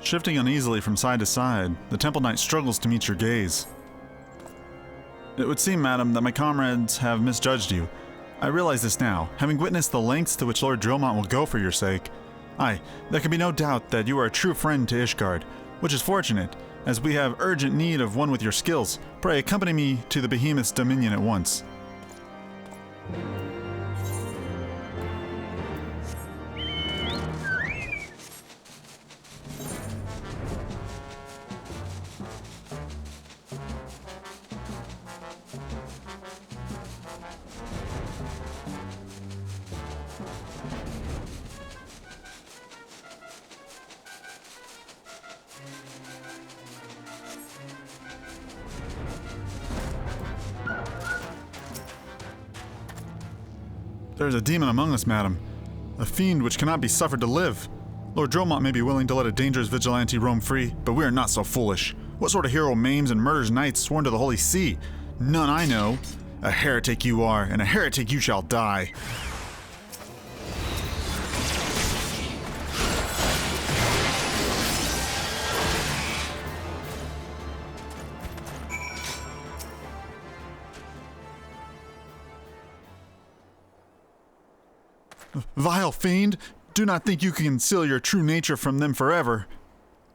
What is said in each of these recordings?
Shifting uneasily from side to side, the Temple Knight struggles to meet your gaze. It would seem, madam, that my comrades have misjudged you. I realize this now, having witnessed the lengths to which Lord Dromont will go for your sake. Aye, there can be no doubt that you are a true friend to ISHGARD, which is fortunate, as we have urgent need of one with your skills. Pray, accompany me to the behemoth's dominion at once. There is a demon among us, madam. A fiend which cannot be suffered to live. Lord Dromont may be willing to let a dangerous vigilante roam free, but we are not so foolish. What sort of hero maims and murders knights sworn to the Holy See? None I know. A heretic you are, and a heretic you shall die. Vile fiend, do not think you can conceal your true nature from them forever.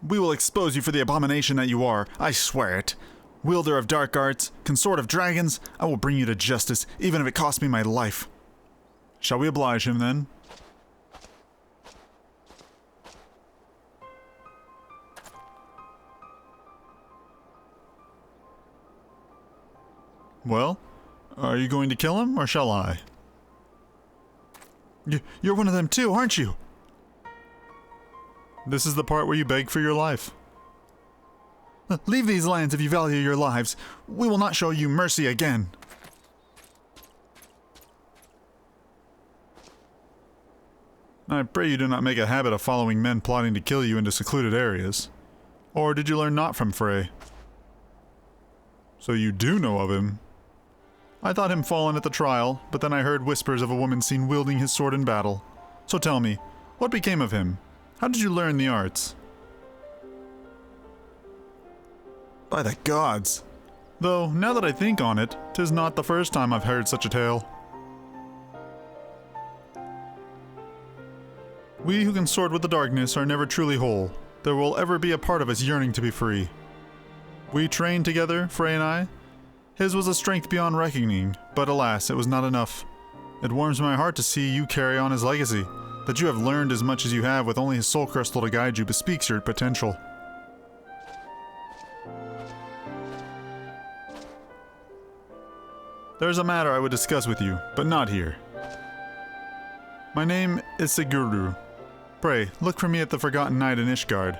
We will expose you for the abomination that you are, I swear it. Wielder of dark arts, consort of dragons, I will bring you to justice, even if it costs me my life. Shall we oblige him, then? Well, are you going to kill him, or shall I? You're one of them too, aren't you? This is the part where you beg for your life. Leave these lands if you value your lives. We will not show you mercy again. I pray you do not make a habit of following men plotting to kill you into secluded areas. Or did you learn not from Frey? So you do know of him. I thought him fallen at the trial, but then I heard whispers of a woman seen wielding his sword in battle. So tell me, what became of him? How did you learn the arts? By the gods! Though, now that I think on it, 'tis not the first time I've heard such a tale. We who consort with the darkness are never truly whole. There will ever be a part of us yearning to be free. We trained together, Frey and I. His was a strength beyond reckoning, but alas, it was not enough. It warms my heart to see you carry on his legacy. That you have learned as much as you have with only his soul crystal to guide you bespeaks your potential. There is a matter I would discuss with you, but not here. My name is ISHGARD. Pray, look for me at the Forgotten Night in ISHGARD.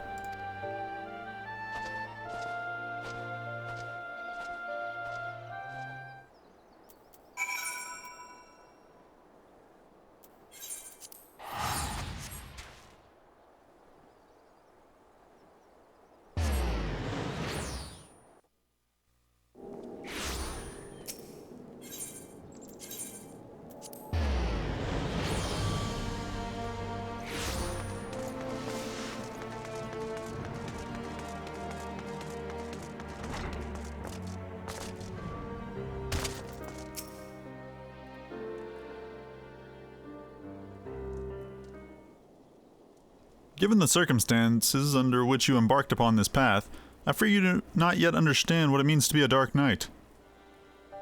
Given the circumstances under which you embarked upon this path, I fear you do not yet understand what it means to be a Dark Knight.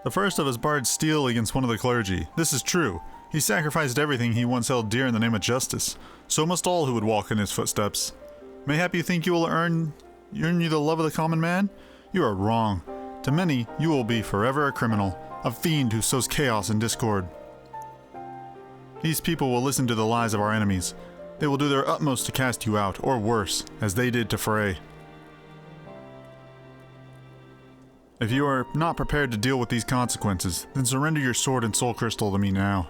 The first of us barred steel against one of the clergy. This is true. He sacrificed everything he once held dear in the name of justice. So must all who would walk in his footsteps. Mayhap you think you will earn you the love of the common man? You are wrong. To many, you will be forever a criminal, a fiend who sows chaos and discord. These people will listen to the lies of our enemies. They will do their utmost to cast you out, or worse, as they did to Frey. If you are not prepared to deal with these consequences, then surrender your sword and soul crystal to me now.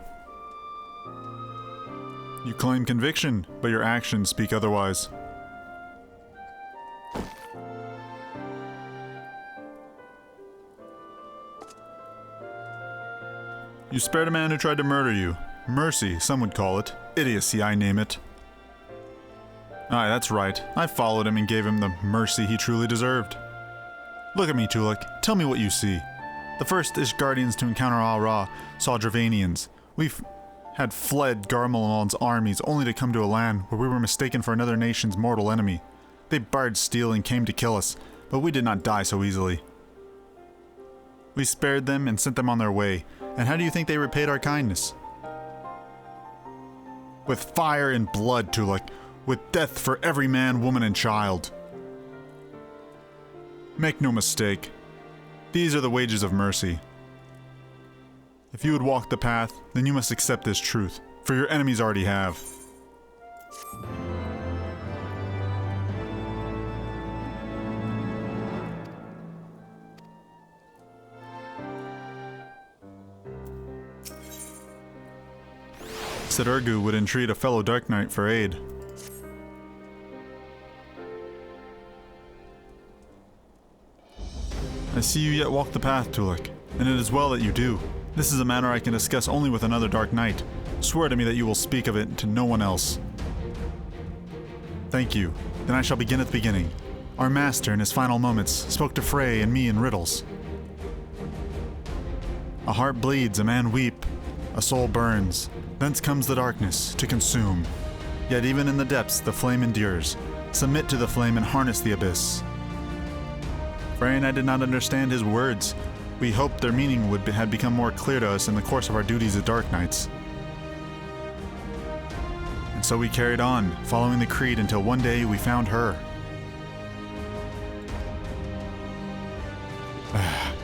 You claim conviction, but your actions speak otherwise. You spared a man who tried to murder you. Mercy, some would call it. Idiocy, I name it. Aye, that's right. I followed him and gave him the mercy he truly deserved. Look at me, Tolucc. Tell me what you see. The first ISHGARDians to encounter Al-Ra saw DRAVANIANs. Had fled Garmalon's armies only to come to a land where we were mistaken for another nation's mortal enemy. They barred steel and came to kill us, but we did not die so easily. We spared them and sent them on their way, and how do you think they repaid our kindness? With fire and blood, Tolucc, with death for every man, woman, and child. Make no mistake, these are the wages of mercy. If you would walk the path, then you must accept this truth, for your enemies already have. Said Urgu would entreat a fellow Dark Knight for aid. I see you yet walk the path, Tolucc, and it is well that you do. This is a matter I can discuss only with another Dark Knight. Swear to me that you will speak of it to no one else. Thank you. Then I shall begin at the beginning. Our master, in his final moments, spoke to Frey and me in riddles. A heart bleeds, a man weep, a soul burns. Thence comes the darkness, to consume. Yet even in the depths the flame endures. Submit to the flame and harness the abyss. Frey and I did not understand his words. We hoped their meaning had become more clear to us in the course of our duties as Dark Knights. And so we carried on, following the creed until one day we found her.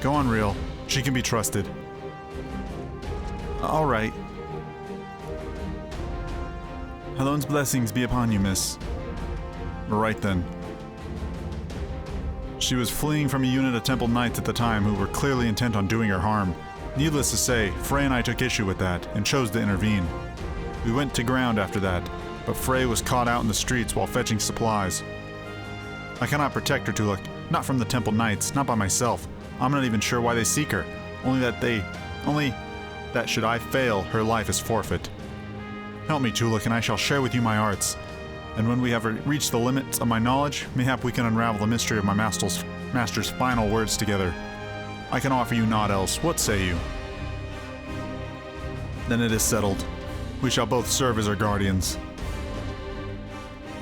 Go on, Real. She can be trusted. All right. Helon's blessings be upon you, miss. Right then. She was fleeing from a unit of Temple Knights at the time who were clearly intent on doing her harm. Needless to say, Frey and I took issue with that, and chose to intervene. We went to ground after that, but Frey was caught out in the streets while fetching supplies. I cannot protect her, Tolucc, not from the Temple Knights, not by myself. I'm not even sure why they seek her, only that should I fail, her life is forfeit. Help me, Tolucc, and I shall share with you my arts. And when we have reached the limits of my knowledge, mayhap we can unravel the mystery of my master's final words together. I can offer you naught else. What say you? Then it is settled. We shall both serve as our guardians.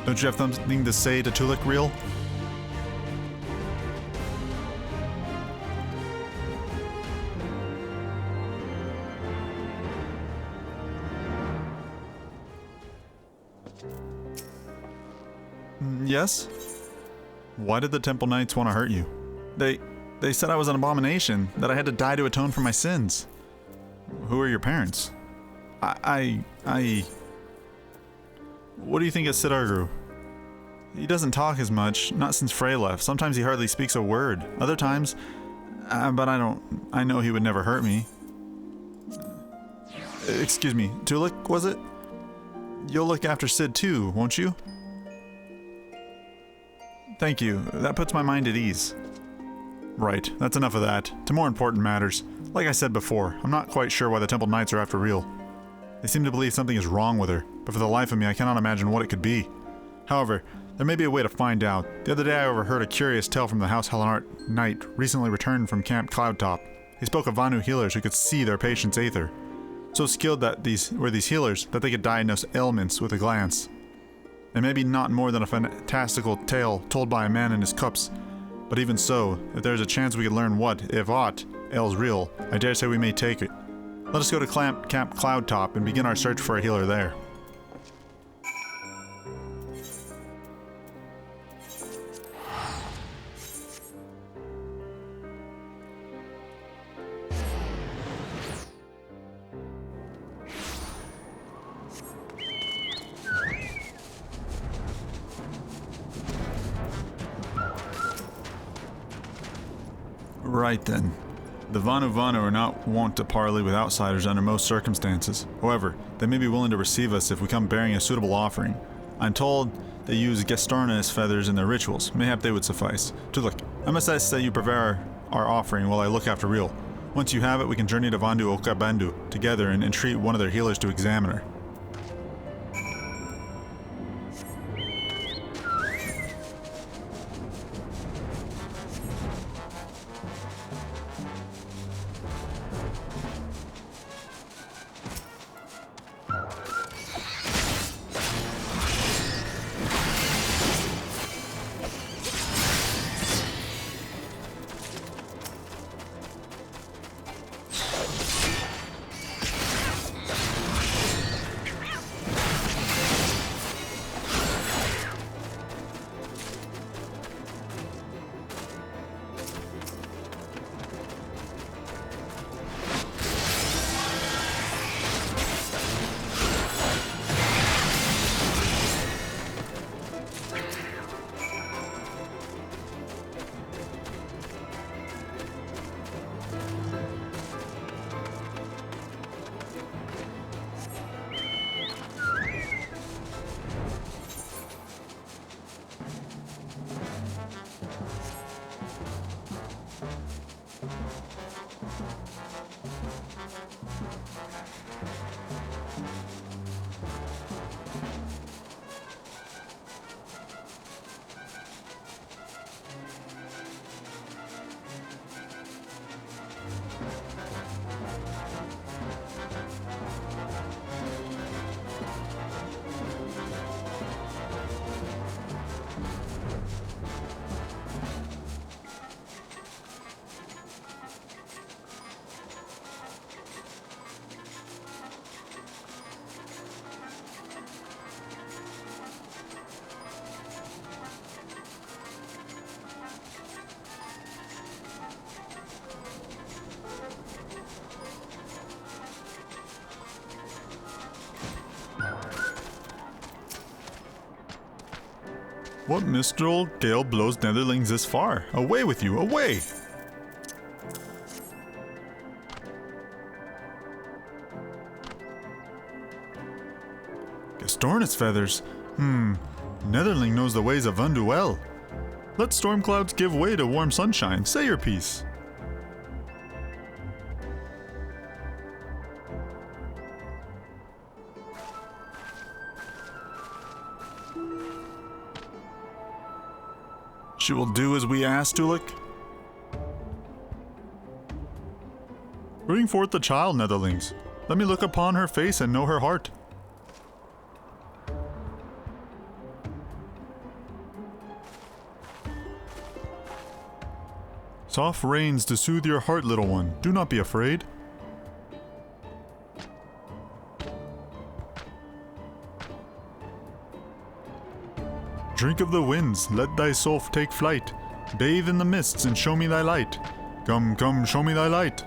Don't you have something to say to Tolucc, Real? Yes? Why did the Temple Knights want to hurt you? They said I was an abomination, that I had to die to atone for my sins. Who are your parents? What do you think of Sidargru? He doesn't talk as much, not since Frey left. Sometimes he hardly speaks a word. Other times, but I know he would never hurt me. Excuse me, Tolucc, was it? You'll look after Sid too, won't you? Thank you. That puts my mind at ease. Right, that's enough of that. To more important matters. Like I said before, I'm not quite sure why the Temple Knights are after Real. They seem to believe something is wrong with her, but for the life of me I cannot imagine what it could be. However, there may be a way to find out. The other day I overheard a curious tale from the House Hellenart Knight recently returned from Camp Cloudtop. He spoke of Vanu healers who could see their patient's aether. So skilled that these healers that they could diagnose ailments with a glance. It may be not more than a fantastical tale told by a man in his cups, but even so, if there is a chance we could learn what, if aught, ails Real, I dare say we may take it. Let us go to Camp Cloudtop and begin our search for a healer there. Right then. The Vanu are not wont to parley with outsiders under most circumstances. However, they may be willing to receive us if we come bearing a suitable offering. I'm told they use Gestarnas feathers in their rituals. Mayhap they would suffice. Tolucc, I must ask that you prepare our offering while I look after Real. Once you have it, we can journey to Vandu Okabandu together and entreat one of their healers to examine her. What mistral gale blows netherlings this far? Away with you, away! Gastornis feathers? Netherling knows the ways of Undu well. Let storm clouds give way to warm sunshine. Say your piece. She will do as we ask, Tolucc. Bring forth the child, netherlings. Let me look upon her face and know her heart. Soft rains to soothe your heart, little one. Do not be afraid. Drink of the winds, let thy soul take flight. Bathe in the mists and show me thy light. Come, come, show me thy light.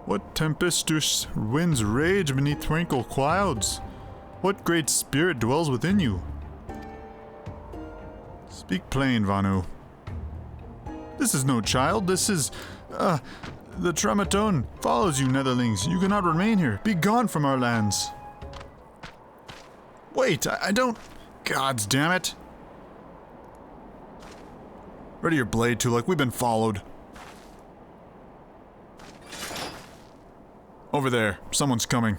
What tempestuous winds rage beneath tranquil clouds? What great spirit dwells within you? Speak plain, Vanu. This is no child, this is, the Tramatone follows you, netherlings. You cannot remain here. Be gone from our lands. Wait, I don't... Gods damn it. Ready your blade, Tolucc. We've been followed. Over there. Someone's coming.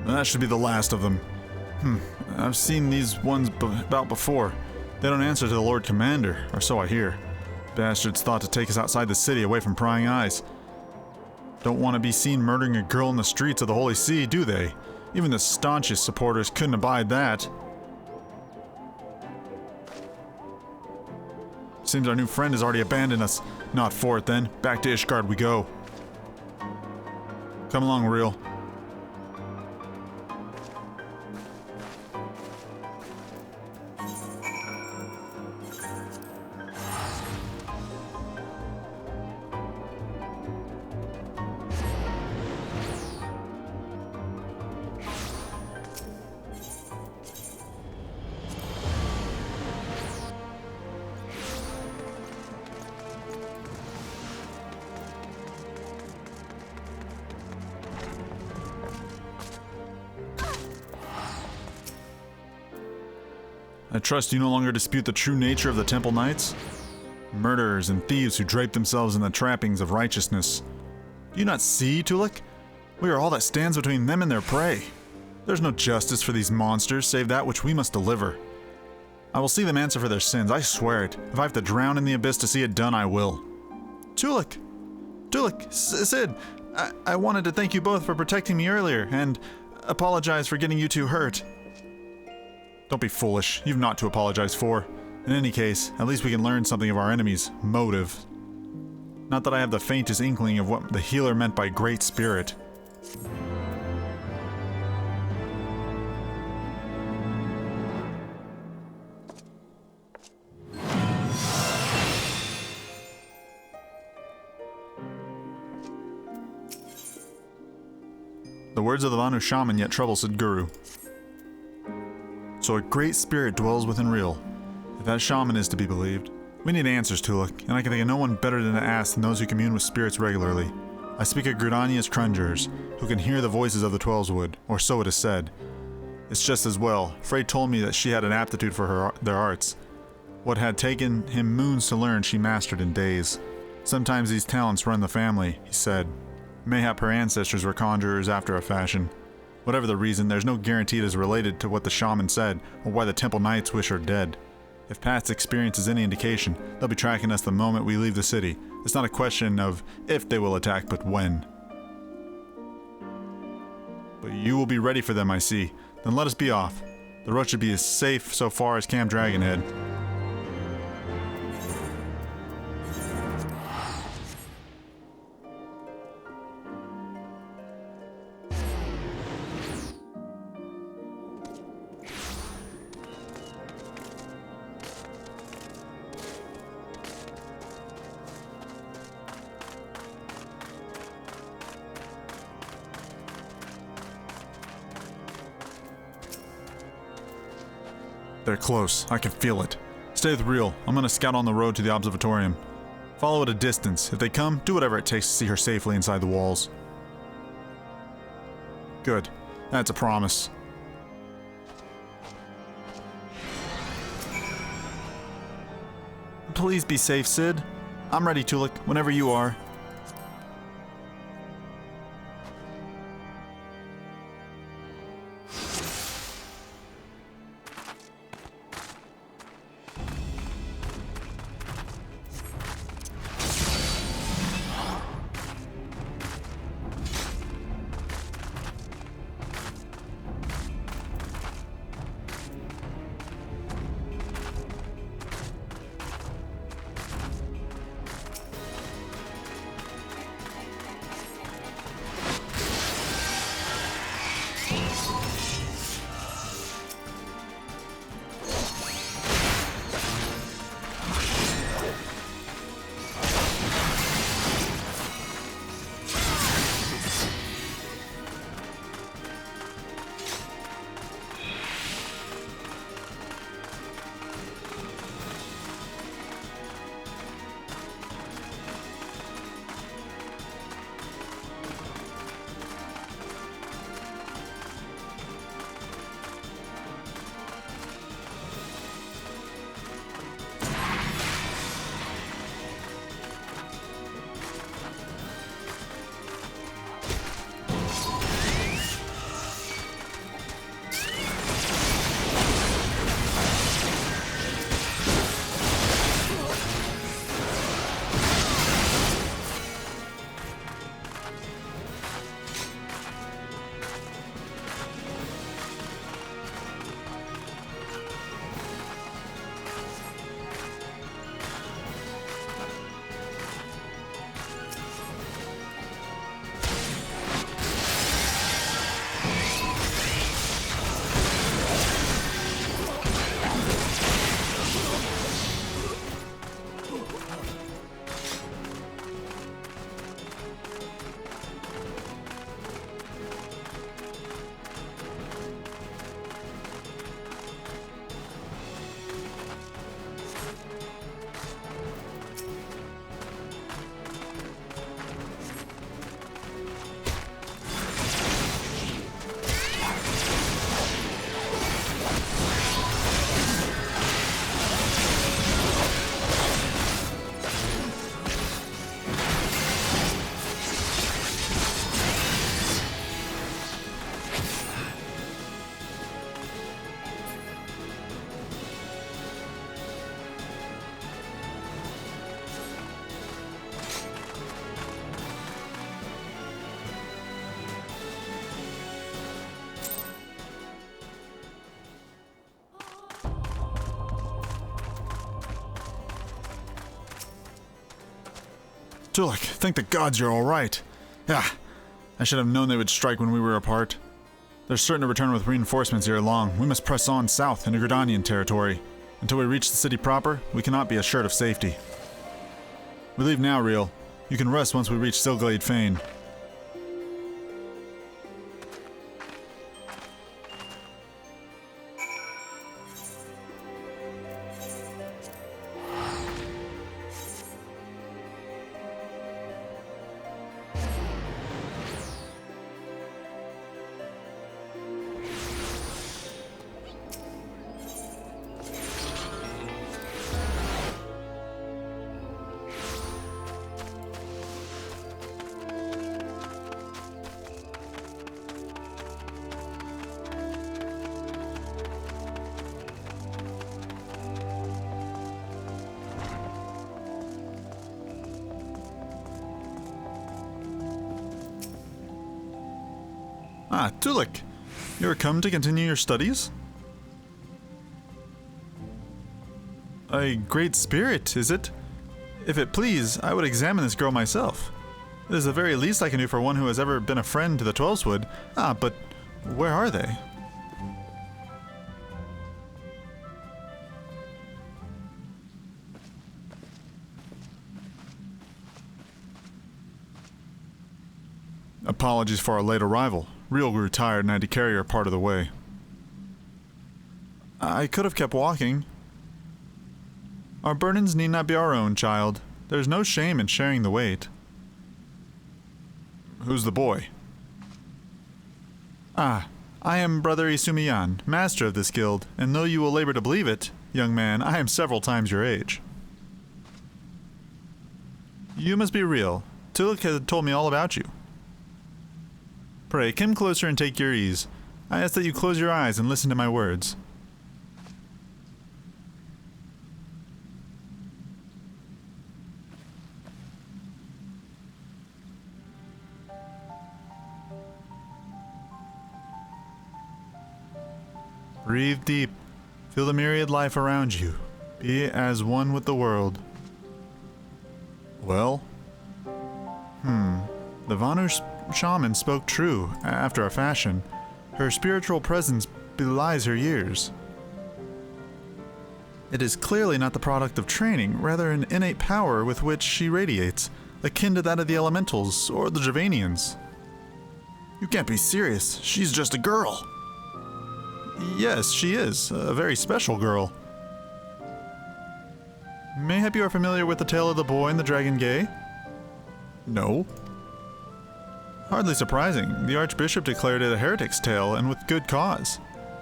That should be the last of them. I've seen these ones about before. They don't answer to the Lord Commander, or so I hear. Bastards thought to take us outside the city away from prying eyes. Don't want to be seen murdering a girl in the streets of the Holy See, do they? Even the staunchest supporters couldn't abide that. Seems our new friend has already abandoned us. Not for it then. Back to ISHGARD we go. Come along, Real. I trust you no longer dispute the true nature of the Temple Knights? Murderers and thieves who drape themselves in the trappings of righteousness. Do you not see, Tolucc? We are all that stands between them and their prey. There's no justice for these monsters save that which we must deliver. I will see them answer for their sins, I swear it. If I have to drown in the abyss to see it done, I will. Tolucc! Tolucc! Cid! I wanted to thank you both for protecting me earlier, and apologize for getting you two hurt. Don't be foolish. You've naught to apologize for. In any case, at least we can learn something of our enemy's motive. Not that I have the faintest inkling of what the healer meant by Great Spirit. The words of the Vanu shaman yet trouble Sid Guru. So a great spirit dwells within Real. If that shaman is to be believed. We need answers, Tolucc, and I can think of no one better than to ask than those who commune with spirits regularly. I speak of DRAVANIA's conjurers, who can hear the voices of the Twelveswood, or so it is said. It's just as well. Frey told me that she had an aptitude for their arts. What had taken him moons to learn, she mastered in days. Sometimes these talents run the family, he said. Mayhap her ancestors were conjurers after a fashion. Whatever the reason, there's no guarantee it is related to what the shaman said or why the temple knights wish her dead. If past experience is any indication, they'll be tracking us the moment we leave the city. It's not a question of if they will attack, but when. But you will be ready for them, I see. Then let us be off. The road should be as safe so far as Camp Dragonhead. They're close. I can feel it. Stay with Real. I'm gonna scout on the road to the observatorium. Follow at a distance. If they come, do whatever it takes to see her safely inside the walls. Good. That's a promise. Please be safe, Sid. I'm ready, Tolucc, whenever you are. Tolucc, thank the gods you're alright. Yeah, I should have known they would strike when we were apart. They're certain to return with reinforcements ere long. We must press on south into Gridanian territory. Until we reach the city proper, we cannot be assured of safety. We leave now, Real. You can rest once we reach Silglade Fane. Ah, Tolucc. You are come to continue your studies? A great spirit, is it? If it please, I would examine this girl myself. It is the very least I can do for one who has ever been a friend to the Twelveswood. Ah, but where are they? Apologies for our late arrival. Real grew tired and I had to carry her part of the way. I could have kept walking. Our burdens need not be our own, child. There's no shame in sharing the weight. Who's the boy? Ah, I am Brother Isumiyan, master of this guild, and though you will labor to believe it, young man, I am several times your age. You must be real. Tolucc had told me all about you. Pray, come closer and take your ease. I ask that you close your eyes and listen to my words. Breathe deep. Feel the myriad life around you. Be as one with the world. Well? The Vanu shaman spoke true, after a fashion. Her spiritual presence belies her years. It is clearly not the product of training, rather an innate power with which she radiates, akin to that of the elementals or the Dravanians. You can't be serious. She's just a girl. Yes, she is. A very special girl. Mayhap you are familiar with the tale of the boy and the dragon gay? No. Hardly surprising. The Archbishop declared it a heretic's tale, and with good cause.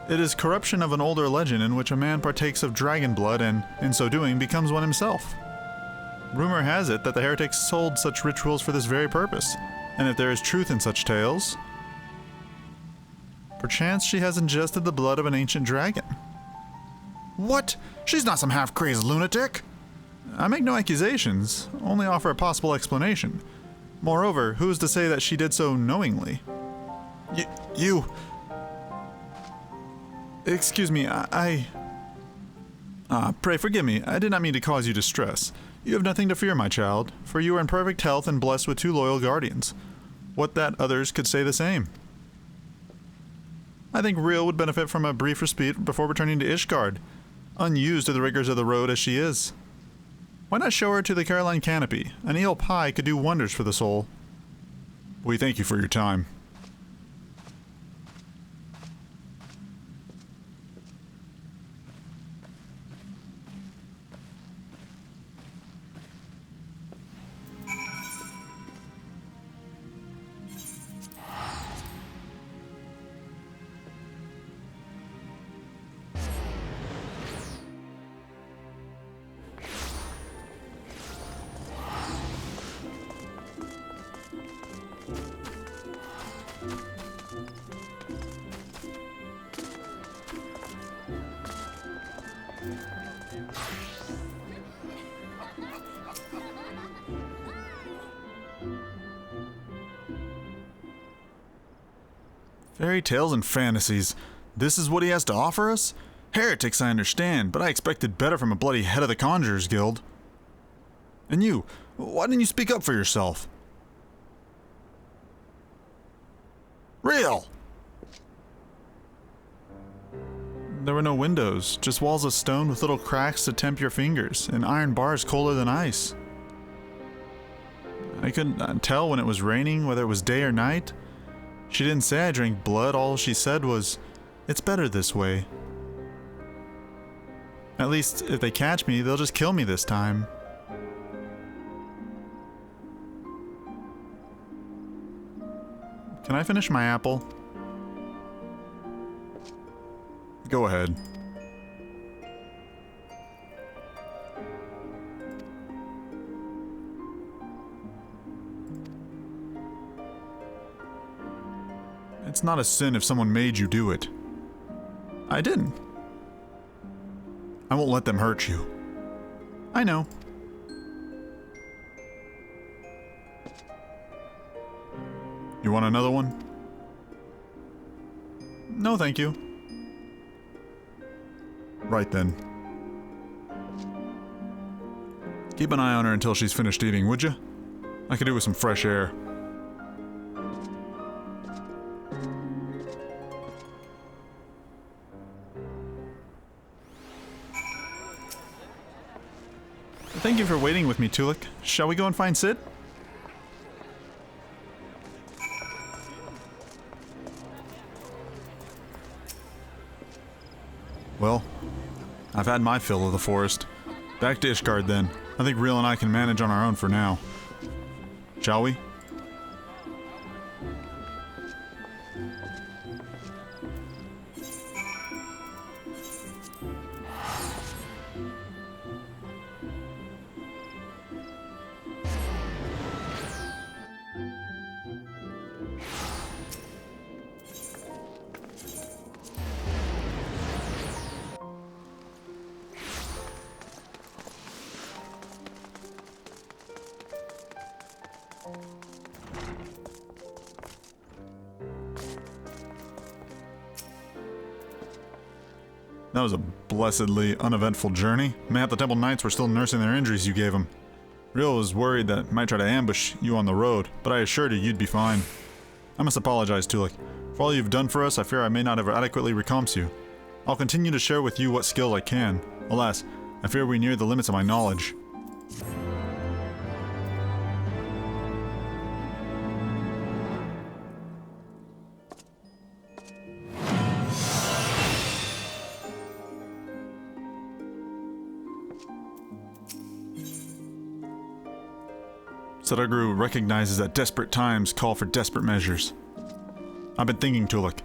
It is corruption of an older legend in which a man partakes of dragon blood and, in so doing, becomes one himself. Rumor has it that the heretics hold such rituals for this very purpose, and if there is truth in such tales, perchance she has ingested the blood of an ancient dragon. What? She's not some half-crazed lunatic! I make no accusations, only offer a possible explanation. Moreover, who is to say that she did so knowingly? You... Excuse me, pray forgive me. I did not mean to cause you distress. You have nothing to fear, my child, for you are in perfect health and blessed with 2 loyal guardians. What that others could say the same. I think Real would benefit from a brief respite before returning to ISHGARD, unused to the rigors of the road as she is. Why not show her to the Caroline Canopy? An eel pie could do wonders for the soul. We thank you for your time. Fairy tales and fantasies. This is what he has to offer us? Heretics, I understand, but I expected better from a bloody head of the Conjurers Guild. And you, why didn't you speak up for yourself? Real! There were no windows, just walls of stone with little cracks to tempt your fingers, and iron bars colder than ice. I couldn't tell when it was raining, whether it was day or night. She didn't say I drank blood, all she said was, "It's better this way." At least, if they catch me, they'll just kill me this time. Can I finish my apple? Go ahead. It's not a sin if someone made you do it. I didn't. I won't let them hurt you. I know. You want another one? No, thank you. Right then. Keep an eye on her until she's finished eating, would you? I could do with some fresh air. Thank you for waiting with me, Tolucc. Shall we go and find Sid? Well, I've had my fill of the forest. Back to ISHGARD then. I think Real and I can manage on our own for now. Shall we? That was a blessedly uneventful journey. Man, the Temple Knights were still nursing their injuries you gave them. Real was worried that I might try to ambush you on the road, but I assured you you'd be fine. I must apologize, Tolucc. For all you've done for us, I fear I may not have adequately recompensed you. I'll continue to share with you what skill I can. Alas, I fear we near the limits of my knowledge. Sadhguru recognizes that desperate times call for desperate measures. I've been thinking, Tolucc.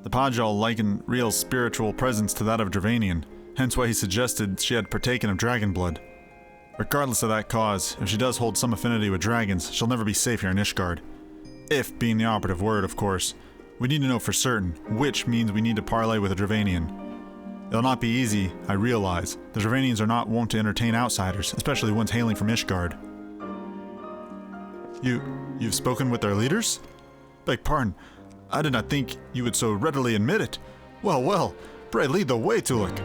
The Pajal likened Real's spiritual presence to that of Dravanian, hence why he suggested she had partaken of dragon blood. Regardless of that cause, if she does hold some affinity with dragons, she'll never be safe here in ISHGARD. If being the operative word, of course. We need to know for certain, which means we need to parley with a Dravanian. It'll not be easy, I realize. The Dravanians are not wont to entertain outsiders, especially ones hailing from ISHGARD. You've spoken with their leaders? Beg pardon, I did not think you would so readily admit it. Well, well, pray lead the way, Tolucc.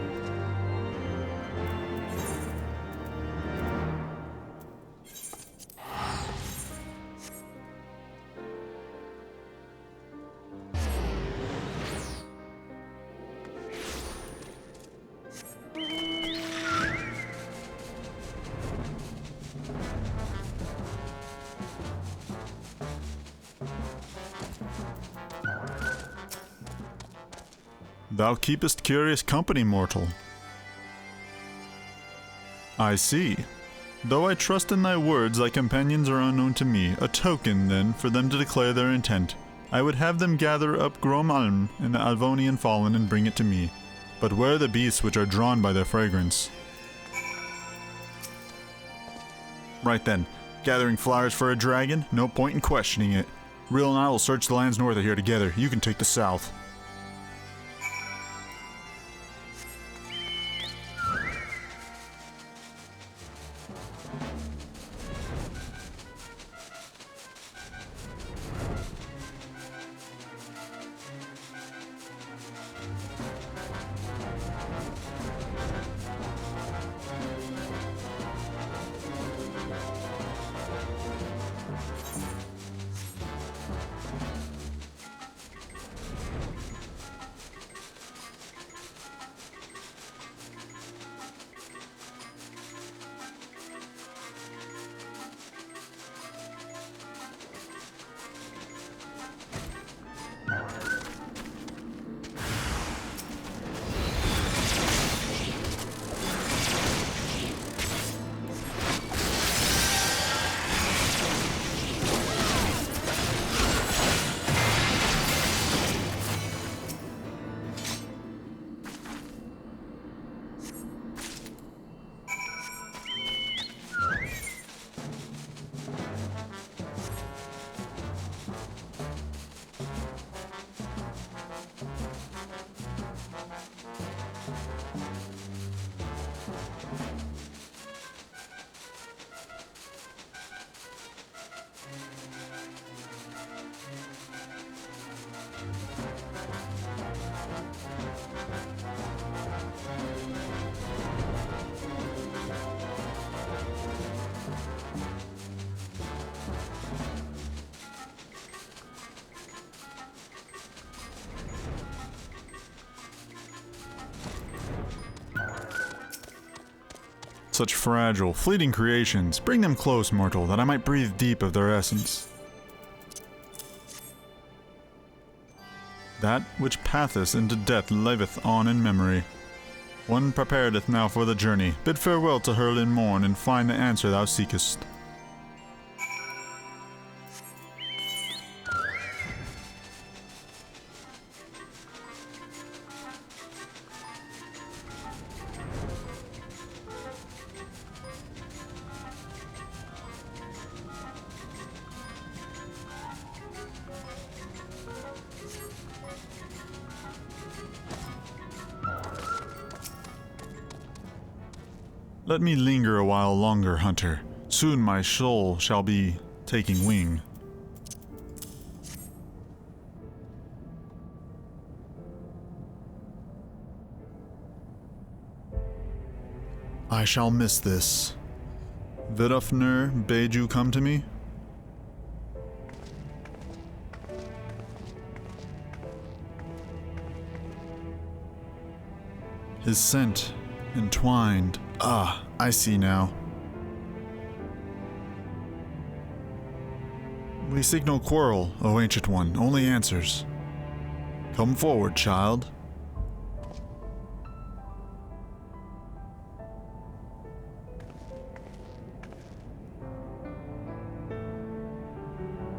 Thou keepest curious company, mortal. I see. Though I trust in thy words, thy companions are unknown to me. A token, then, for them to declare their intent. I would have them gather up Grom Alm in the Alvonian Fallen and bring it to me. But where are the beasts which are drawn by their fragrance? Right then. Gathering flowers for a dragon? No point in questioning it. Real and I will search the lands north of here together. You can take the south. Such fragile, fleeting creations. Bring them close, mortal, that I might breathe deep of their essence. That which passeth into death liveth on in memory. One preparedeth now for the journey. Bid farewell to her in morn, and find the answer thou seekest. Let me linger a while longer, hunter. Soon my soul shall be taking wing. I shall miss this. Vidofnir bade you come to me? His scent entwined. Ah, I see now. We seek no quarrel, O Ancient One, only answers. Come forward, child.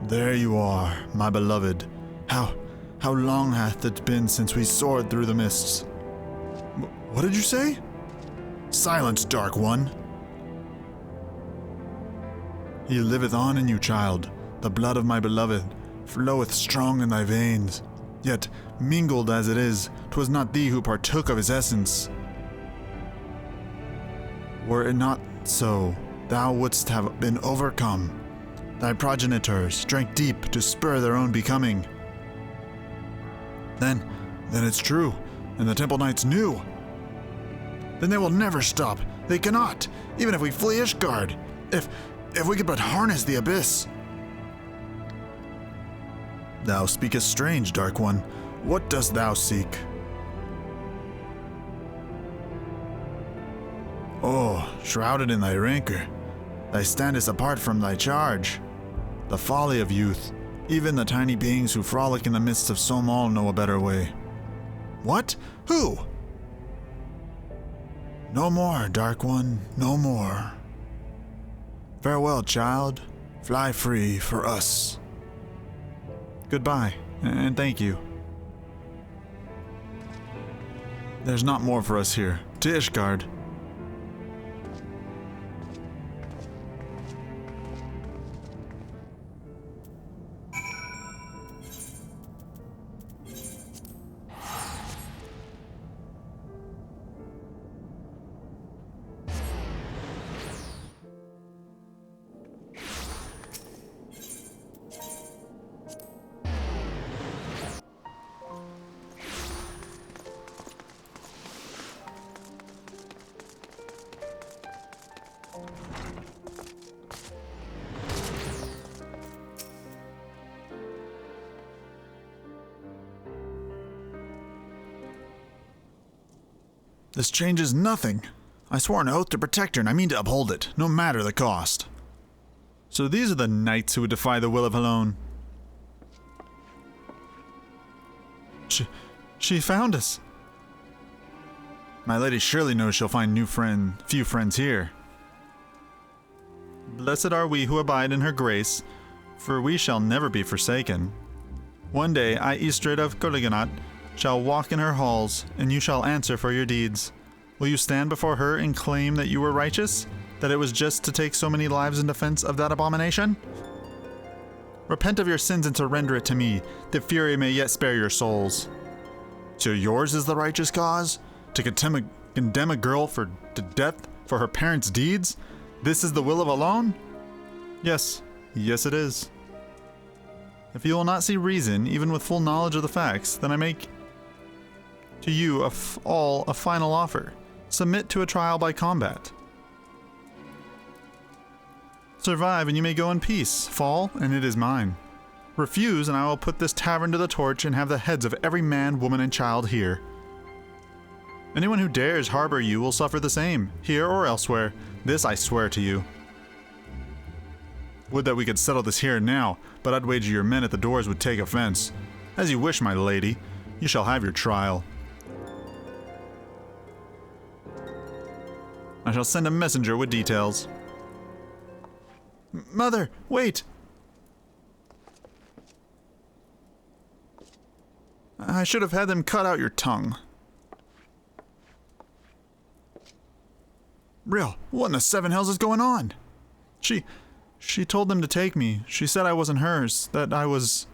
There you are, my beloved. How long hath it been since we soared through the mists? What did you say? Silence, Dark One. He liveth on in you, child. The blood of my beloved floweth strong in thy veins. Yet, mingled as it is, 'twas not thee who partook of his essence. Were it not so, thou wouldst have been overcome. Thy progenitors drank deep to spur their own becoming. Then it's true, and the Temple Knights knew. Then they will never stop. They cannot, even if we flee ISHGARD. If we could but harness the abyss. Thou speakest strange, Dark One. What dost thou seek? Oh, shrouded in thy rancor, thou standest apart from thy charge. The folly of youth. Even the tiny beings who frolic in the midst of Somal know a better way. What? Who? No more, Dark One, no more. Farewell, child. Fly free for us. Goodbye, and thank you. There's not more for us here. To ISHGARD. This changes nothing. I swore an oath to protect her, and I mean to uphold it, no matter the cost. So these are the knights who would defy the will of Halone. She found us. My lady surely knows she'll find few friends here. Blessed are we who abide in her grace, for we shall never be forsaken. One day I, Istrid of Coliganat, shall walk in her halls, and you shall answer for your deeds. Will you stand before her and claim that you were righteous? That it was just to take so many lives in defense of that abomination? Repent of your sins and surrender it to me, that fury may yet spare your souls. So yours is the righteous cause? To condemn a girl to death for her parents' deeds? This is the will of Halone? Yes, it is. If you will not see reason, even with full knowledge of the facts, then I make to you all a final offer. Submit to a trial by combat. Survive and you may go in peace. Fall and it is mine. Refuse and I will put this tavern to the torch and have the heads of every man, woman, and child here. Anyone who dares harbor you will suffer the same, here or elsewhere. This I swear to you. Would that we could settle this here and now, but I'd wager your men at the doors would take offense. As you wish, my lady. You shall have your trial. I shall send a messenger with details. Mother, wait! I should have had them cut out your tongue. Real, what in the seven hells is going on? She told them to take me. She said I wasn't hers, that I was...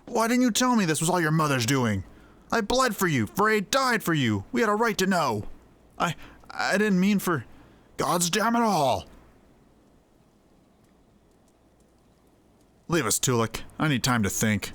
Why didn't you tell me this was all your mother's doing? I bled for you, Frey died for you. We had a right to know. I didn't mean for... God's damn it all! Leave us, Tolucc. I need time to think.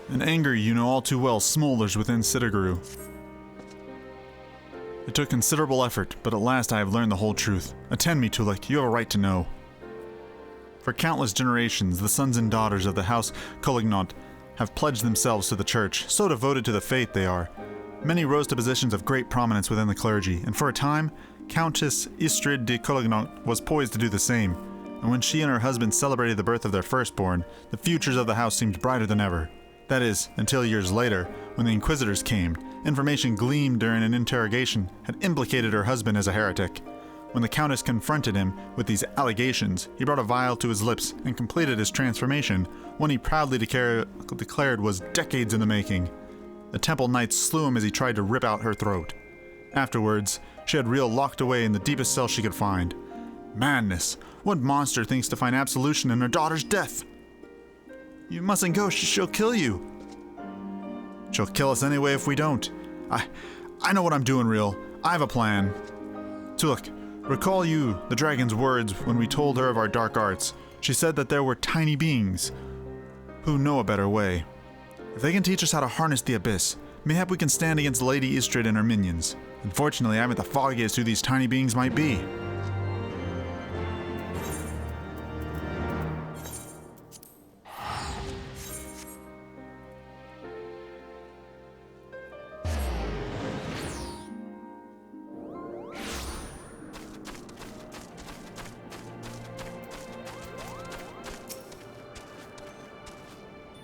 An anger you know all too well smolders within Cittigrew. It took considerable effort, but at last I have learned the whole truth. Attend me, Tolucc, you have a right to know. For countless generations, the sons and daughters of the House COERTHAS have pledged themselves to the Church, so devoted to the faith they are. Many rose to positions of great prominence within the clergy, and for a time, Countess ISHGARD de COERTHAS was poised to do the same. And when she and her husband celebrated the birth of their firstborn, the futures of the house seemed brighter than ever. That is, until years later, when the Inquisitors came, information gleaned during an interrogation had implicated her husband as a heretic. When the Countess confronted him with these allegations, he brought a vial to his lips and completed his transformation, one he proudly declared was decades in the making. The Temple Knights slew him as he tried to rip out her throat. Afterwards, she had Real locked away in the deepest cell she could find. Madness! What monster thinks to find absolution in her daughter's death? You mustn't go, she'll kill you. She'll kill us anyway if we don't. I know what I'm doing, Real. I have a plan. Tolucc, recall you the dragon's words when we told her of our dark arts. She said that there were tiny beings who know a better way. If they can teach us how to harness the abyss, mayhap we can stand against Lady ISHGARD and her minions. Unfortunately, I haven't the foggiest who these tiny beings might be.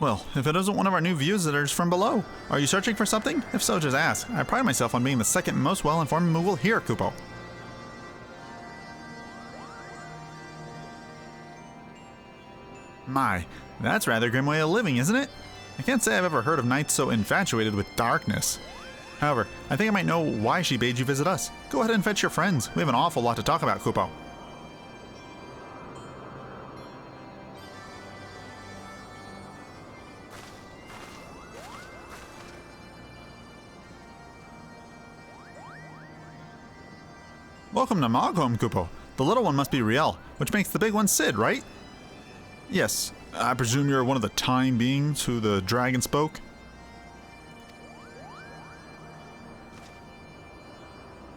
Well, if it isn't one of our new visitors from below. Are you searching for something? If so, just ask. I pride myself on being the second most well-informed Moogle here, Kupo. My, that's a rather grim way of living, isn't it? I can't say I've ever heard of knights so infatuated with darkness. However, I think I might know why she bade you visit us. Go ahead and fetch your friends. We have an awful lot to talk about, Kupo. Welcome to Mogholm, Kupo. The little one must be Riel, which makes the big one Sid, right? Yes. I presume you're one of the time beings who the dragon spoke?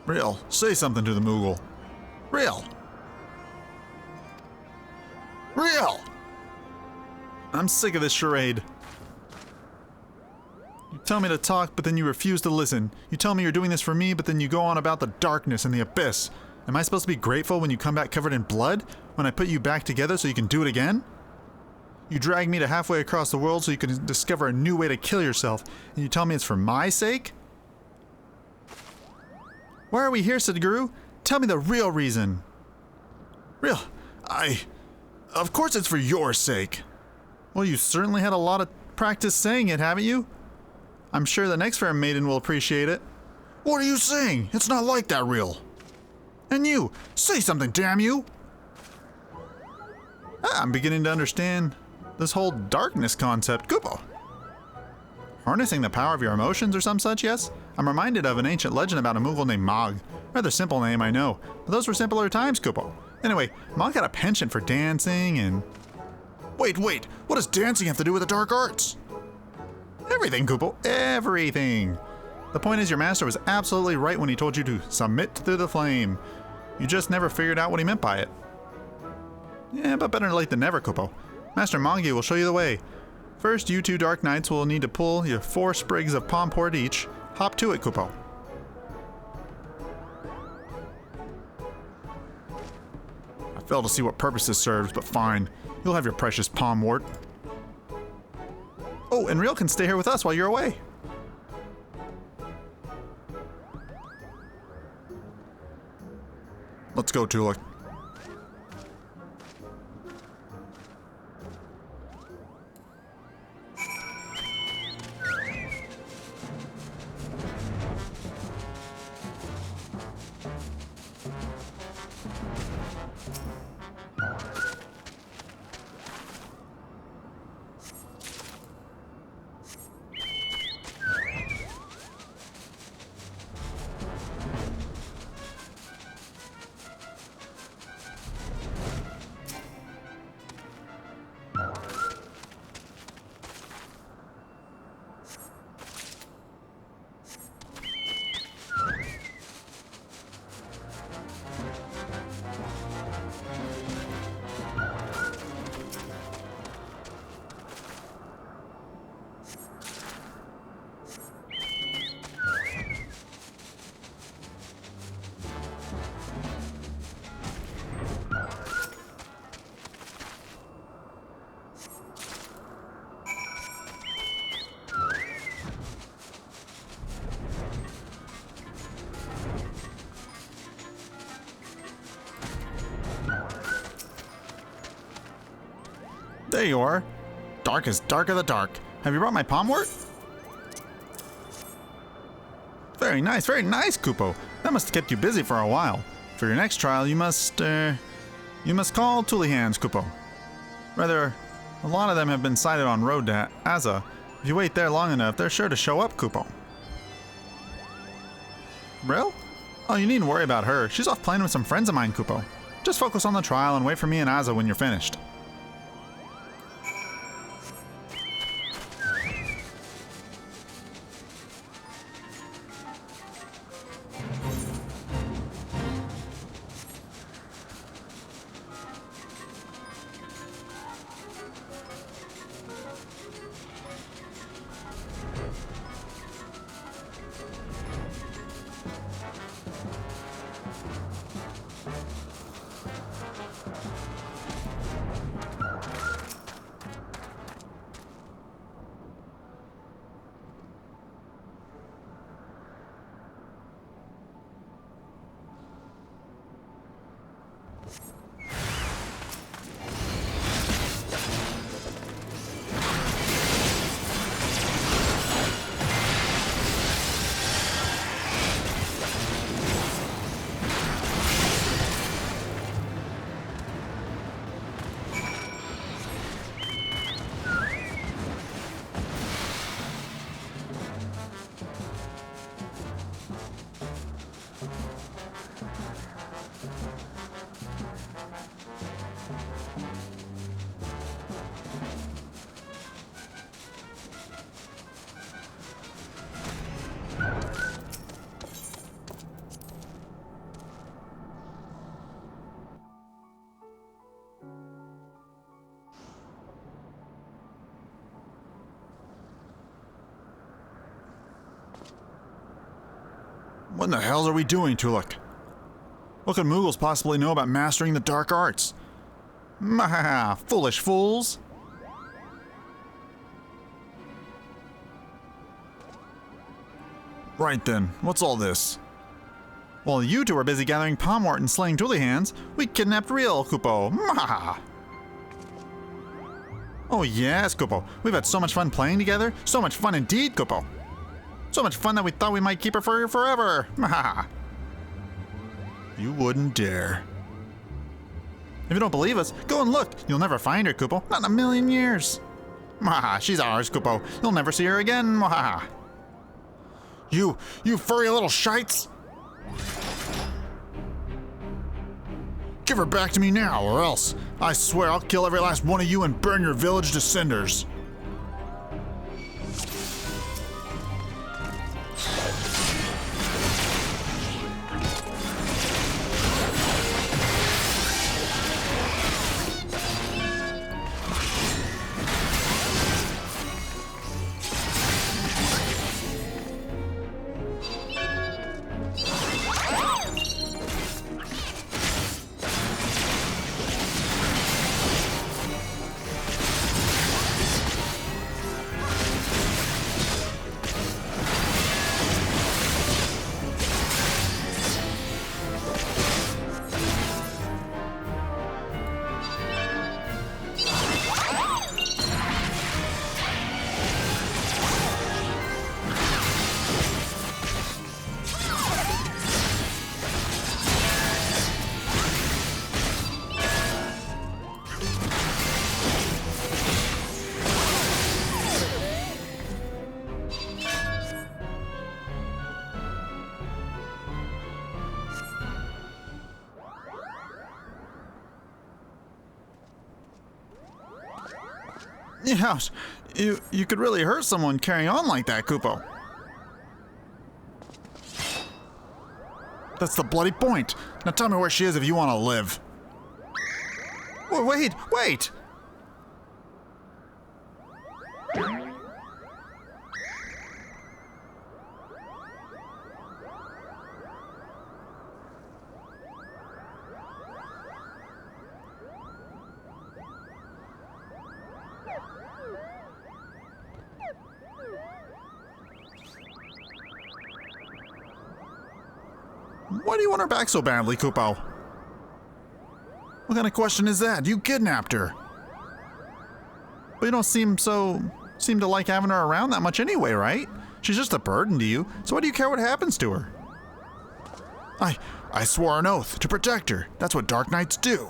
Riel, say something to the Moogle. Riel! Riel! I'm sick of this charade. You tell me to talk, but then you refuse to listen. You tell me you're doing this for me, but then you go on about the darkness and the abyss. Am I supposed to be grateful when you come back covered in blood? When I put you back together so you can do it again? You drag me to halfway across the world so you can discover a new way to kill yourself, and you tell me it's for my sake? Why are we here, Cittigrew? Tell me the real reason. Real, of course it's for your sake. Well, you certainly had a lot of practice saying it, haven't you? I'm sure the next fair maiden will appreciate it. What are you saying? It's not like that, Real. And you, say something, damn you! I'm beginning to understand this whole darkness concept, Kupo. Harnessing the power of your emotions or some such, yes? I'm reminded of an ancient legend about a Moogle named Mog. Rather simple name, I know, but those were simpler times, Kupo. Anyway, Mog got a penchant for dancing and... Wait, what does dancing have to do with the dark arts? Everything, Kupo, everything. The point is, your master was absolutely right when he told you to submit to the flame. You just never figured out what he meant by it. Yeah, but better late than never, Kupo. Master Mongi will show you the way. First, you two Dark Knights will need to pull your 4 sprigs of Pomport each. Hop to it, Kupo. I fail to see what purpose this serves, but fine. You'll have your precious Pommwort. Oh, and Real can stay here with us while you're away. Let's go, Tolucc. There you are. Dark as dark of the dark. Have you brought my Pommwort? Very nice, Kupo. That must have kept you busy for a while. For your next trial, you must call Tulihan's, Kupo. Rather, a lot of them have been sighted on road to Aza. If you wait there long enough, they're sure to show up, Kupo. Real? Oh, you needn't worry about her. She's off playing with some friends of mine, Kupo. Just focus on the trial and wait for me and Aza when you're finished. What in the hell are we doing, Tolucc? What could Moogles possibly know about mastering the dark arts? Mahaha, foolish fools! Right then, what's all this? While you two were busy gathering Pommwort and slaying Tulihans, we kidnapped Real, Kupo. Mahaha! Oh yes, Kupo. We've had so much fun playing together. So much fun indeed, Kupo. So much fun that we thought we might keep her for forever. Mahaha! You wouldn't dare. If you don't believe us, go and look. You'll never find her, Kupo. Not in a million years. Mahaha, she's ours, Kupo. You'll never see her again. Mahaha. You furry little shites! Give her back to me now, or else I swear I'll kill every last one of you and burn your village to cinders. Yeah, you could really hurt someone carrying on like that, Kupo. That's the bloody point. Now tell me where she is if you want to live. Wait! Why do you want her back so badly, Kupo? What kind of question is that? You kidnapped her. But you don't seem to like having her around that much anyway, right? She's just a burden to you, so why do you care what happens to her? I swore an oath to protect her. That's what Dark Knights do.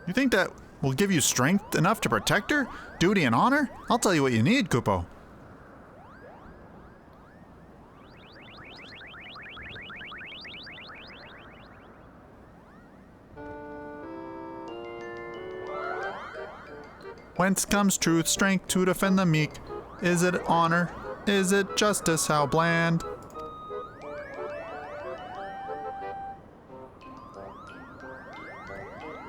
You think that will give you strength enough to protect her? Duty and honor? I'll tell you what you need, Kupo. Whence comes truth, strength to defend the meek? Is it honor? Is it justice? How bland?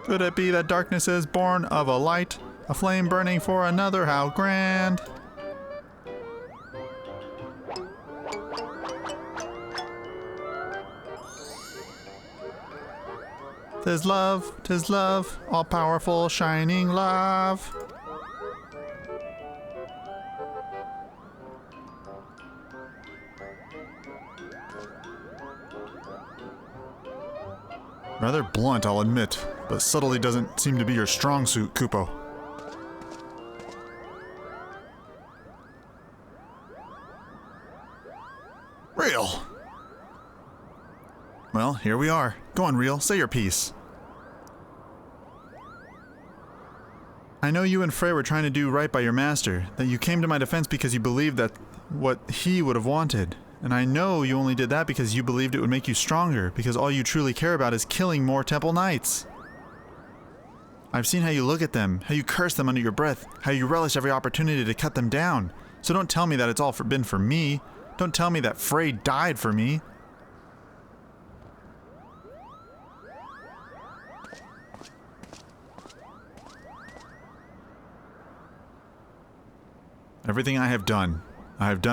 Could it be that darkness is born of a light? A flame burning for another? How grand? 'Tis love, all-powerful, shining love. Rather blunt, I'll admit, but subtlety doesn't seem to be your strong suit, Kupo. Real! Well, here we are. Go on, Real, say your piece. I know you and Frey were trying to do right by your master, that you came to my defense because you believed that what he would have wanted. And I know you only did that because you believed it would make you stronger, because all you truly care about is killing more Temple Knights. I've seen how you look at them, how you curse them under your breath, how you relish every opportunity to cut them down. So don't tell me that it's all been for me. Don't tell me that Frey died for me. Everything I have done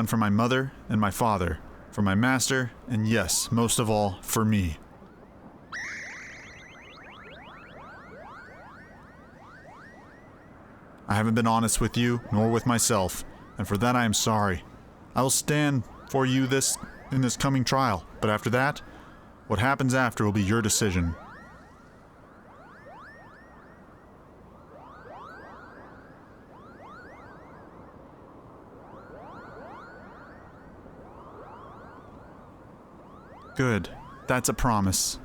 for my mother and my father, for my master, and yes, most of all, for me. I haven't been honest with you, nor with myself, and for that I am sorry. I will stand for you in this coming trial, but after that, what happens after will be your decision. Good. That's a promise.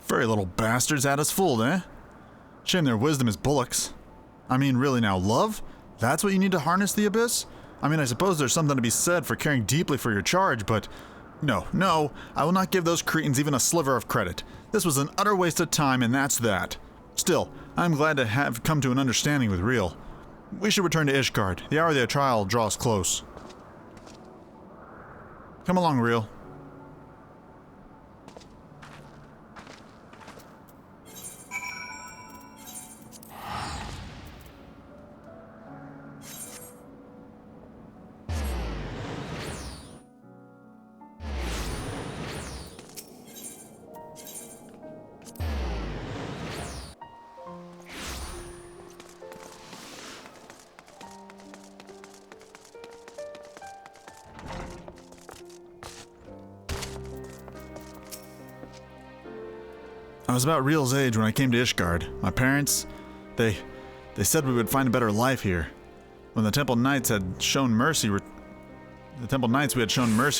Very little bastards had us fooled, eh? Shame their wisdom is bullocks. I mean, really now, love? That's what you need to harness the abyss? I mean, I suppose there's something to be said for caring deeply for your charge, but no, I will not give those cretins even a sliver of credit. This was an utter waste of time, and that's that. Still, I'm glad to have come to an understanding with Real. We should return to ISHGARD. The hour of the trial draws close. Come along, Real. I was about Real's age when I came to ISHGARD. My parents, they said we would find a better life here. When the Temple Knights we had shown mercy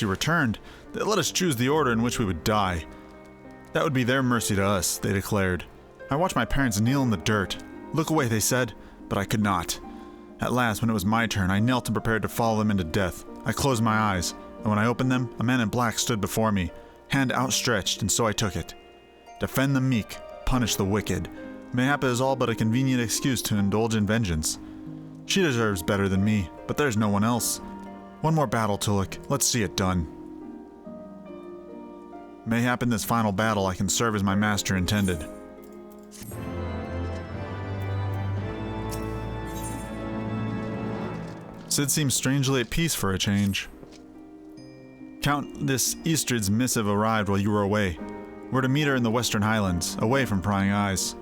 returned, they let us choose the order in which we would die. That would be their mercy to us, they declared. I watched my parents kneel in the dirt. Look away, they said, but I could not. At last, when it was my turn, I knelt and prepared to follow them into death. I closed my eyes, and when I opened them, a man in black stood before me, hand outstretched, and so I took it. Defend the meek, punish the wicked. Mayhap it is all but a convenient excuse to indulge in vengeance. She deserves better than me, but there's no one else. One more battle, Tolucc. Let's see it done. Mayhap in this final battle I can serve as my master intended. Cid seems strangely at peace for a change. Countess Eastrid's missive arrived while you were away. We're to meet her in the Western Highlands, away from prying eyes.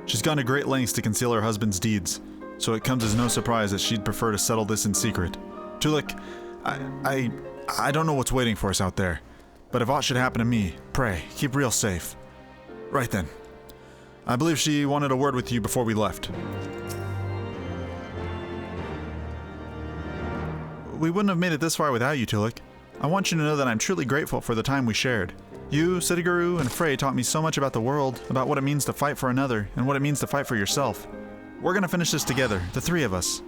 She's gone to great lengths to conceal her husband's deeds, so it comes as no surprise that she'd prefer to settle this in secret. Tolucc, I don't know what's waiting for us out there, but if aught should happen to me, pray, keep real safe. Right then. I believe she wanted a word with you before we left. We wouldn't have made it this far without you, Tolucc. I want you to know that I'm truly grateful for the time we shared. You, Citiguru, and Frey taught me so much about the world, about what it means to fight for another, and what it means to fight for yourself. We're gonna finish this together, the three of us.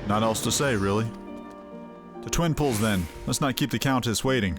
Not else to say, really. To twin pulls then. Let's not keep the Countess waiting.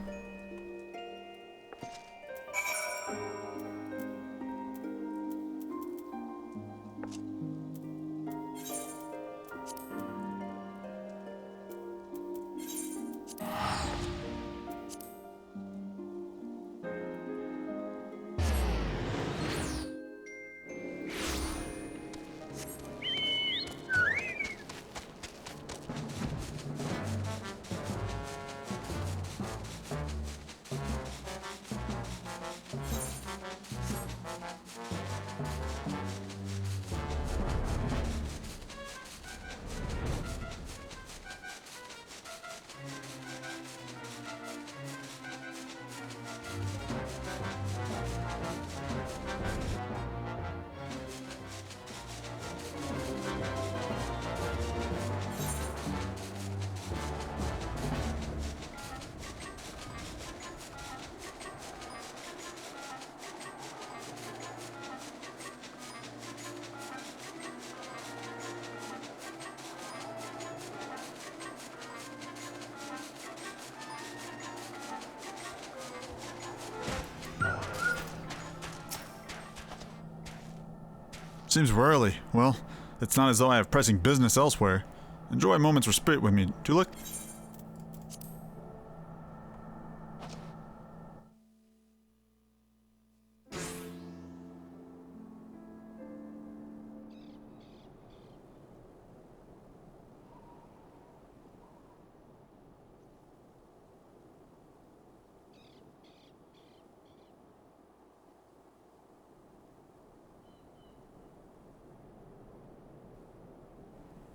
Seems we're early. Well, it's not as though I have pressing business elsewhere. Enjoy a moment's respite with me, Tolucc.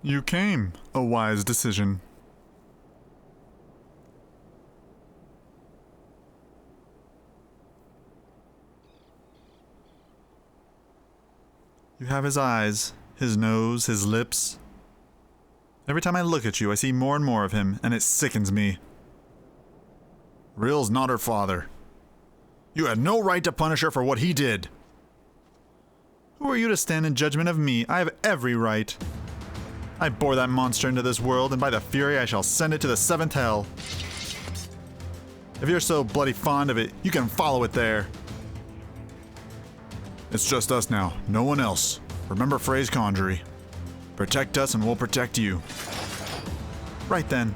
You came. A wise decision. You have his eyes, his nose, his lips. Every time I look at you, I see more and more of him, and it sickens me. Ril's not her father. You had no right to punish her for what he did. Who are you to stand in judgment of me? I have every right. I bore that monster into this world, and by the Fury I shall send it to the seventh hell. If you're so bloody fond of it, you can follow it there. It's just us now, no one else. Remember Frey's conjury. Protect us and we'll protect you. Right then.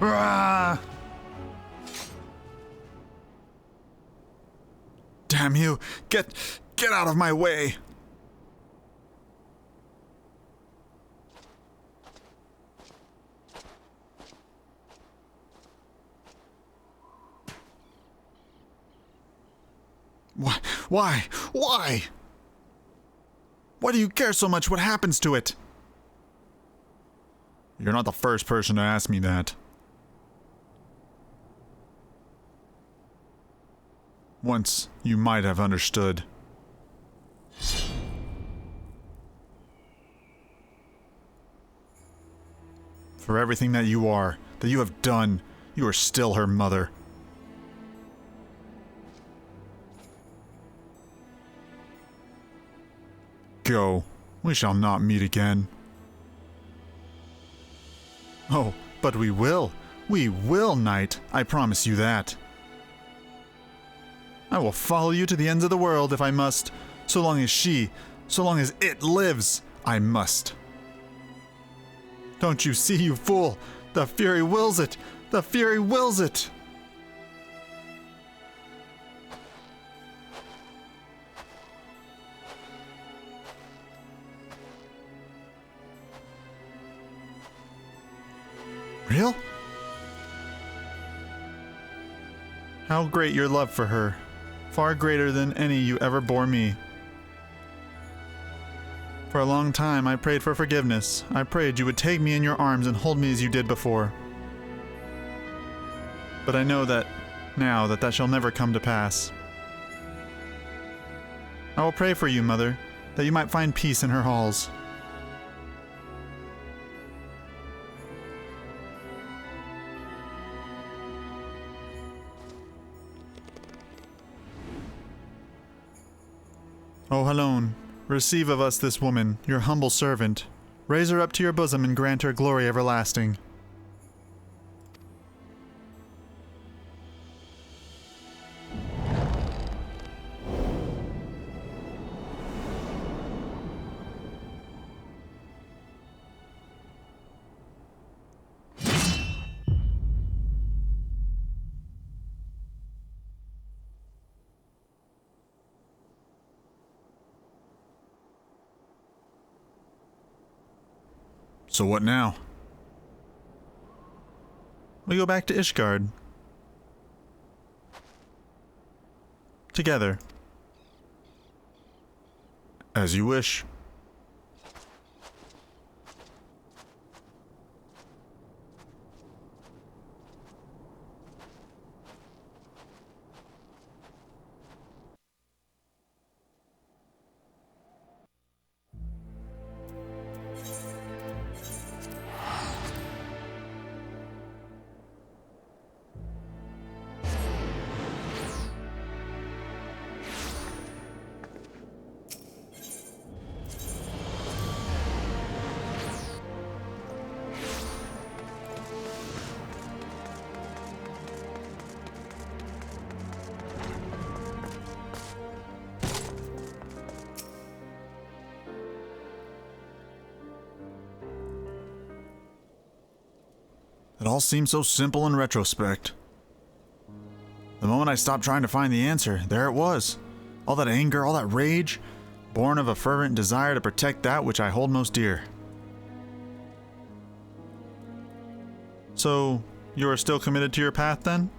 Ah! Damn you! Get out of my way! Why? Why? Why do you care so much what happens to it? You're not the first person to ask me that. Once, you might have understood. For everything that you are, that you have done, you are still her mother. Go. We shall not meet again. Oh, but we will. We will, knight. I promise you that. I will follow you to the ends of the world if I must. So long as it lives, I must. Don't you see, you fool? The Fury wills it! The Fury wills it! Real? How great your love for her. Far greater than any you ever bore me. For a long time I prayed for forgiveness. I prayed you would take me in your arms and hold me as you did before. But I know that now that shall never come to pass. I will pray for you, Mother, that you might find peace in her halls. O Halone, receive of us this woman, your humble servant. Raise her up to your bosom and grant her glory everlasting. So what now? We go back to ISHGARD. Together. As you wish. It all seems so simple in retrospect. The moment I stopped trying to find the answer, there it was. All that anger, all that rage, born of a fervent desire to protect that which I hold most dear. So, you are still committed to your path then?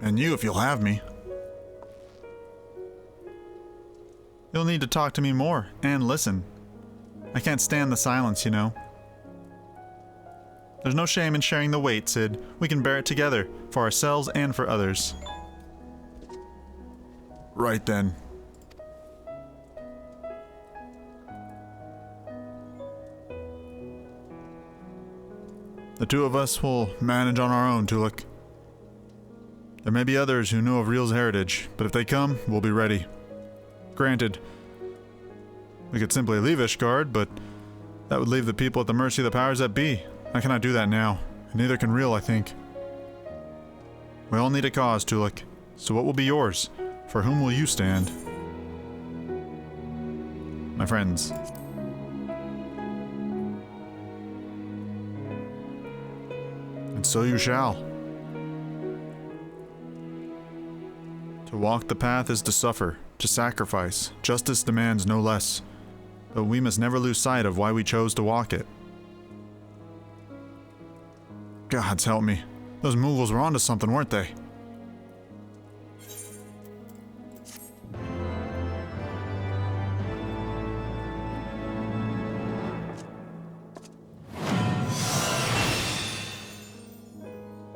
And you, if you'll have me. You'll need to talk to me more, and listen. I can't stand the silence, you know. There's no shame in sharing the weight, Sid. We can bear it together, for ourselves and for others. Right then. The two of us will manage on our own, Tolucc. There may be others who know of Real's heritage, but if they come, we'll be ready. Granted, we could simply leave ISHGARD, but that would leave the people at the mercy of the powers that be. I cannot do that now, and neither can Real, I think. We all need a cause, Tolucc. So what will be yours? For whom will you stand? My friends. and so you shall. To walk the path is to suffer, to sacrifice. Justice demands no less. But we must never lose sight of why we chose to walk it. Gods help me. Those Mughals were onto something, weren't they?